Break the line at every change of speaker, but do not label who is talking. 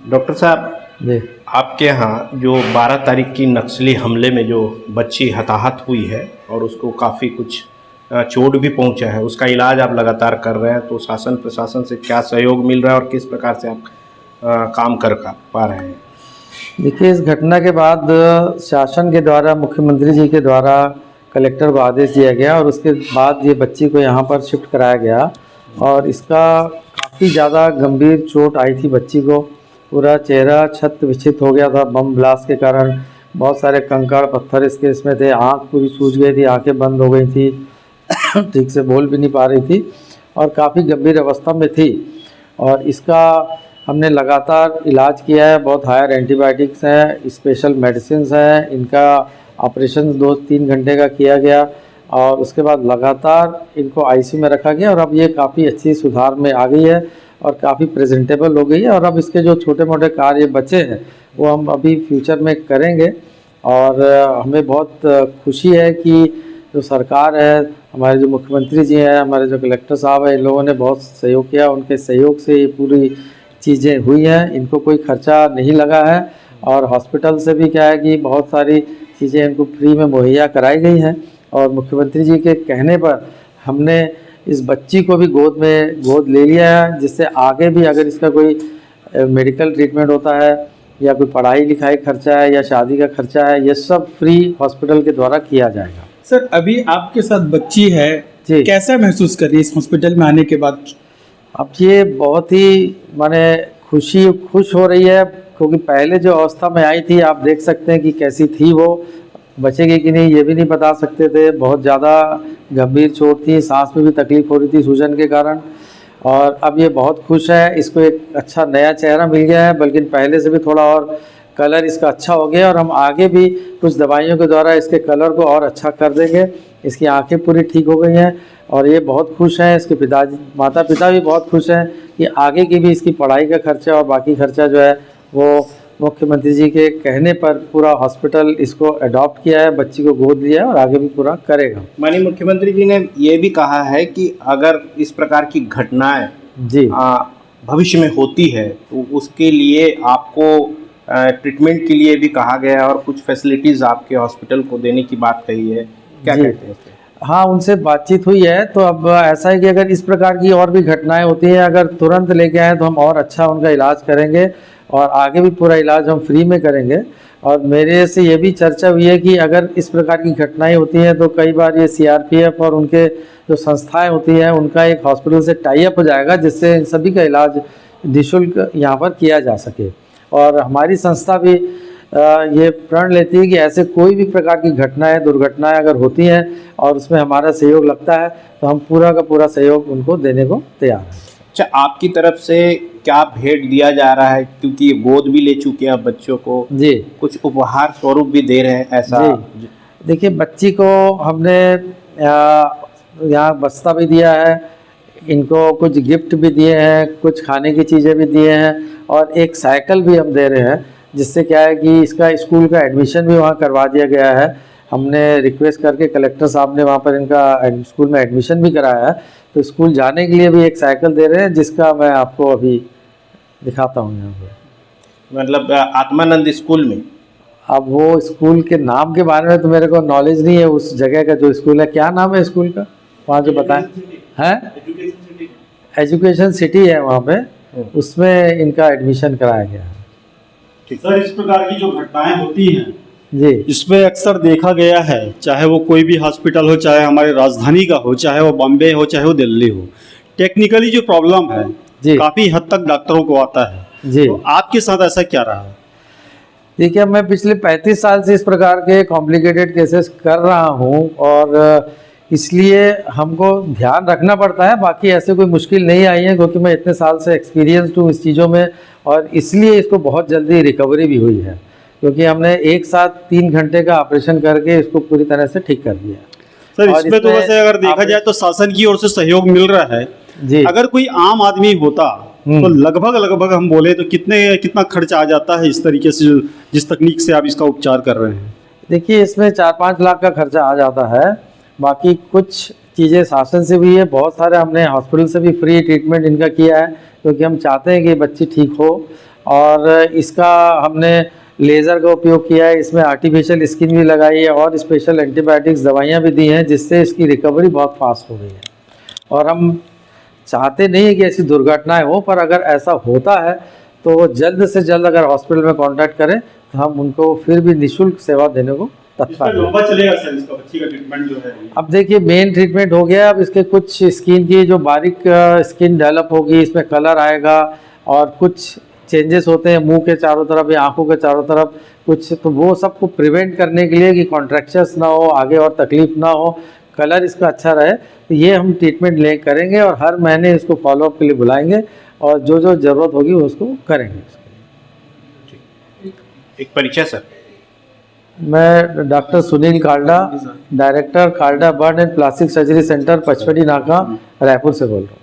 Doctor साहब
जी
आपके यहाँ जो 12 तारीख की नक्सली हमले में जो बच्ची हताहत हुई है और उसको काफ़ी कुछ चोट भी पहुंचा है, उसका इलाज आप लगातार कर रहे हैं, तो शासन प्रशासन से क्या सहयोग मिल रहा है और किस प्रकार से आप काम कर पा रहे हैं?
देखिए, इस घटना के बाद शासन के द्वारा, मुख्यमंत्री जी के द्वारा कलेक्टर को आदेश दिया गया और उसके बाद ये बच्ची को यहाँ पर शिफ्ट कराया गया। और इसका काफ़ी ज़्यादा गंभीर चोट आई थी बच्ची को। पूरा चेहरा छत विक्षित हो गया था बम ब्लास्ट के कारण। बहुत सारे कंकड़ पत्थर इसमें थे। आँख पूरी सूज गई थी, आंखें बंद हो गई थी ठीक से बोल भी नहीं पा रही थी और काफ़ी गंभीर अवस्था में थी। और इसका हमने लगातार इलाज किया है। बहुत हायर एंटीबायोटिक्स हैं, स्पेशल मेडिसिन हैं। इनका ऑपरेशन 2-3 घंटे का किया गया और उसके बाद लगातार इनको आईसीयू में रखा गया और अब ये काफ़ी अच्छी सुधार में आ गई है और काफ़ी प्रेजेंटेबल हो गई है। और अब इसके जो छोटे मोटे कार्य बचे हैं वो हम अभी फ्यूचर में करेंगे। और हमें बहुत खुशी है कि जो सरकार है, हमारे जो मुख्यमंत्री जी हैं, हमारे जो कलेक्टर साहब हैं, इन लोगों ने बहुत सहयोग किया। उनके सहयोग से ये पूरी चीज़ें हुई हैं। इनको कोई खर्चा नहीं लगा है और हॉस्पिटल से भी क्या है कि बहुत सारी चीज़ें इनको फ्री में मुहैया कराई गई हैं। और मुख्यमंत्री जी के कहने पर हमने इस बच्ची को भी गोद ले लिया है, जिससे आगे भी अगर इसका कोई मेडिकल ट्रीटमेंट होता है या कोई पढ़ाई लिखाई खर्चा है या शादी का खर्चा है, ये सब फ्री हॉस्पिटल के द्वारा किया जाएगा।
सर, अभी आपके साथ बच्ची है
जी,
कैसा महसूस कर रही है इस हॉस्पिटल में आने के बाद?
अब ये बहुत ही खुश हो रही है, क्योंकि पहले जो अवस्था में आई थी आप देख सकते हैं कि कैसी थी वो। बचेगी कि नहीं ये भी नहीं बता सकते थे। बहुत ज़्यादा गंभीर चोट थी, सांस में भी तकलीफ हो रही थी सूजन के कारण। और अब ये बहुत खुश है, इसको एक अच्छा नया चेहरा मिल गया है, बल्कि पहले से भी थोड़ा और कलर इसका अच्छा हो गया। और हम आगे भी कुछ दवाइयों के द्वारा इसके कलर को और अच्छा कर देंगे। इसकी आंखें पूरी ठीक हो गई हैं और ये बहुत खुश हैं। इसके माता पिता भी बहुत खुश हैं कि आगे की भी इसकी पढ़ाई का खर्चा और बाकी खर्चा जो है वो मुख्यमंत्री जी के कहने पर पूरा हॉस्पिटल इसको अडॉप्ट किया है, बच्ची को गोद लिया है और आगे भी पूरा करेगा।
माननीय मुख्यमंत्री जी ने ये भी कहा है कि अगर इस प्रकार की घटनाएं
जी
भविष्य में होती है तो उसके लिए आपको ट्रीटमेंट के लिए भी कहा गया है और कुछ फैसिलिटीज़ आपके हॉस्पिटल को देने की बात कही है। क्या कहते हैं इस पे?
हाँ, उनसे बातचीत हुई है। तो अब ऐसा है कि अगर इस प्रकार की और भी घटनाएं होती हैं, अगर तुरंत लेके आए तो हम और अच्छा उनका इलाज करेंगे और आगे भी पूरा इलाज हम फ्री में करेंगे। और मेरे से ये भी चर्चा हुई है कि अगर इस प्रकार की घटनाएं होती हैं तो कई बार ये सीआरपीएफ और उनके जो संस्थाएं होती हैं उनका एक हॉस्पिटल से टाई अप हो जाएगा, जिससे इन सभी का इलाज निःशुल्क यहाँ पर किया जा सके। और हमारी संस्था भी ये प्रण लेती है कि ऐसे कोई भी प्रकार की घटनाएं, दुर्घटनाएं अगर होती हैं और उसमें हमारा सहयोग लगता है तो हम पूरा का पूरा सहयोग उनको देने को तैयार हैं।
अच्छा, आपकी तरफ से क्या भेंट दिया जा रहा है, क्योंकि ये गोद भी ले चुके हैं बच्चों को?
जी,
कुछ उपहार स्वरूप भी दे रहे हैं ऐसा?
जी, देखिए, बच्ची को हमने यहाँ बस्ता भी दिया है, इनको कुछ गिफ्ट भी दिए हैं, कुछ खाने की चीज़ें भी दिए हैं और एक साइकिल भी हम दे रहे हैं, जिससे क्या है कि इसका स्कूल का एडमिशन भी वहाँ करवा दिया गया है। हमने रिक्वेस्ट करके कलेक्टर साहब ने वहाँ पर इनका स्कूल में एडमिशन भी कराया है। तो स्कूल जाने के लिए भी एक साइकिल दे रहे हैं, जिसका मैं आपको अभी दिखाता हूँ यहाँ पर।
मतलब आत्मानंद स्कूल में?
अब वो स्कूल के नाम के बारे में तो मेरे को नॉलेज नहीं है, उस जगह का जो स्कूल है। क्या नाम है स्कूल का वहाँ जो बताएं? है एजुकेशन सिटी है वहाँ पे, उसमें इनका एडमिशन कराया गया है।
सर, इस प्रकार की जो घटनाएं होती हैं
जी,
इसमें अक्सर देखा गया है, चाहे वो कोई भी हॉस्पिटल हो, चाहे हमारे राजधानी का हो, चाहे वो बॉम्बे हो, चाहे वो दिल्ली हो, टेक्निकली जो प्रॉब्लम है
जी,
काफ़ी हद तक डॉक्टरों को आता है।
जी।
तो आपके साथ ऐसा क्या रहा?
देखिए, मैं पिछले 35 साल से इस प्रकार के कॉम्प्लिकेटेड केसेस कर रहा हूँ और इसलिए हमको ध्यान रखना पड़ता है। बाकी ऐसे कोई मुश्किल नहीं आई है, क्योंकि मैं इतने साल से एक्सपीरियंस्ड हूँ इस चीज़ों में और इसलिए इसको बहुत जल्दी रिकवरी भी हुई है, क्योंकि हमने एक साथ 3 घंटे का ऑपरेशन करके इसको पूरी तरह से ठीक कर दिया।
सर, इसमें तो वैसे अगर देखा जाए तो शासन की ओर से सहयोग मिल रहा है
जी।
अगर कोई आम आदमी होता तो लगभग हम बोले तो कितना खर्च आ जाता है इस तरीके से जिस तकनीक से आप इसका उपचार कर रहे हैं?
देखिए, इसमें 4-5 लाख का खर्चा आ जाता है। बाकी कुछ चीज़ें शासन से भी है, बहुत सारे हमने हॉस्पिटल से भी फ्री ट्रीटमेंट इनका किया है, क्योंकि हम चाहते हैं कि बच्ची ठीक हो और इसका हमने लेज़र का उपयोग किया है, इसमें आर्टिफिशियल स्किन भी लगाई है और स्पेशल एंटीबायोटिक्स दवाइयाँ भी दी हैं, जिससे इसकी रिकवरी बहुत फास्ट हो गई है। और हम चाहते नहीं है कि ऐसी दुर्घटनाएं हो, पर अगर ऐसा होता है तो जल्द से जल्द अगर हॉस्पिटल में कांटेक्ट करें तो हम उनको फिर भी निःशुल्क सेवा देने को
इसका
तत्पर हैं।
लंबा चलेगा सर, इसका बच्ची का ट्रीटमेंट जो है?
अब देखिए मेन ट्रीटमेंट हो गया, अब इसके कुछ स्किन की जो बारीक स्किन डेवलप होगी, इसमें कलर आएगा और कुछ चेंजेस होते हैं मुंह के चारों तरफ या आंखों के चारों तरफ कुछ, तो वो सबको प्रिवेंट करने के लिए कि कॉन्ट्रैक्शंस ना हो, आगे और तकलीफ ना हो, कलर इसका अच्छा रहे, तो ये हम ट्रीटमेंट ले करेंगे और हर महीने इसको फॉलोअप के लिए बुलाएंगे और जो जो ज़रूरत होगी उसको करेंगे।
एक परिचय सर।
मैं doctor Sunil Kalda, director Kalda burn and plastic surgery centre, Pachmarhi Naka, Raipur से बोल रहा हूँ।